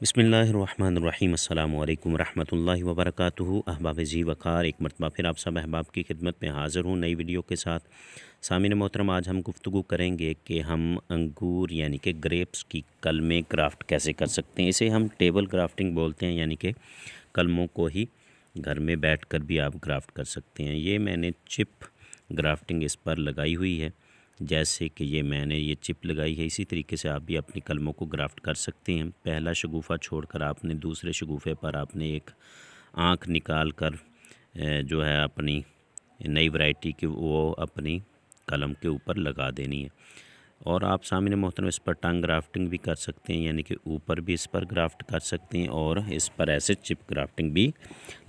बिस्मिल्लाहिर्रहमानिर्रहीम अस्सलामु अलैकुम रहमतुल्लाहि व बरकातुहू। अहबाब जी वक़ार, एक मरतबा फिर आप सब अहबाब की खिदमत में हाज़िर हूँ नई वीडियो के साथ। सामीन मोहतरम, आज हम गुफ्तगू करेंगे कि हम अंगूर यानी कि ग्रेप्स की कलमें ग्राफ्ट कैसे कर सकते हैं। इसे हम टेबल ग्राफ्टिंग बोलते हैं, यानी कि कलमों को ही घर में बैठ कर भी आप ग्राफ्ट कर सकते हैं। ये मैंने चिप ग्राफ्टिंग इस पर लगाई हुई है, जैसे कि मैंने ये चिप लगाई है, इसी तरीके से आप भी अपनी कलमों को ग्राफ्ट कर सकते हैं। पहला शगुफ़ा छोड़कर आपने दूसरे शगुफ़े पर आपने एक आँख निकाल कर जो है अपनी नई वैरायटी की वो अपनी कलम के ऊपर लगा देनी है। और आप सामने मोहतरम इस पर टंग ग्राफ्टिंग भी कर सकते हैं, यानी कि ऊपर भी इस पर ग्राफ्ट कर सकते हैं और इस पर ऐसे चिप ग्राफ्टिंग भी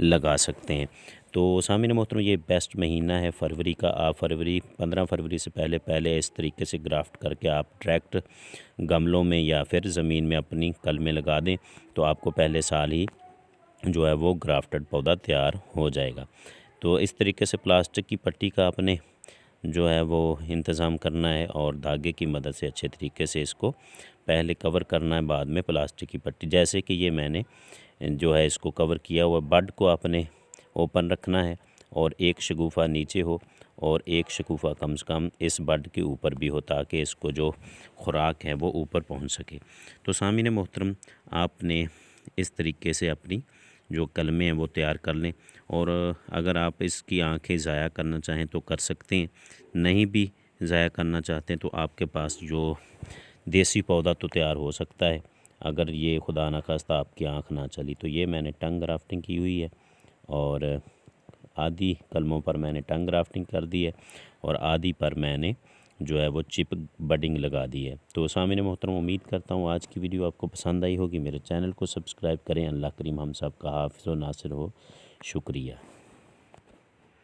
लगा सकते हैं। तो सामने मोहतरम, ये बेस्ट महीना है फरवरी का। आप 15 फरवरी से पहले इस तरीके से ग्राफ्ट करके आप डायरेक्ट गमलों में या फिर ज़मीन में अपनी कलमें लगा दें, तो आपको पहले साल ही जो है वो ग्राफ्टेड पौधा तैयार हो जाएगा। तो इस तरीके से प्लास्टिक की पट्टी का आपने जो है वो इंतज़ाम करना है और धागे की मदद से अच्छे तरीके से इसको पहले कवर करना है, बाद में प्लास्टिक की पट्टी। जैसे कि ये मैंने जो है इसको कवर किया हुआ। बड को आपने ओपन रखना है और एक शगुफ़ा नीचे हो और एक शगुफ़ा कम से कम इस बड के ऊपर भी हो, ताकि इसको जो खुराक है वो ऊपर पहुंच सके। तो सामीन मोहतरम, आपने इस तरीके से अपनी जो कलमें हैं वो तैयार कर लें। और अगर आप इसकी आँखें ज़ाया करना चाहें तो कर सकते हैं, नहीं भी ज़ाया करना चाहते हैं तो आपके पास जो देसी पौधा तो तैयार हो सकता है। अगर ये खुदा न खास्ता आपकी आँख ना चली, तो ये मैंने टंग ग्राफ्टिंग की हुई है और आधी कलमों पर मैंने टंग ग्राफ्टिंग कर दी है और आधी पर मैंने जो है वो चिप बडिंग लगा दी है। तो सामने मोहतरम, उम्मीद करता हूँ आज की वीडियो आपको पसंद आई होगी। मेरे चैनल को सब्सक्राइब करें। अल्लाह करीम हम सब का हाफ़िज़ व नासिर हो। शुक्रिया।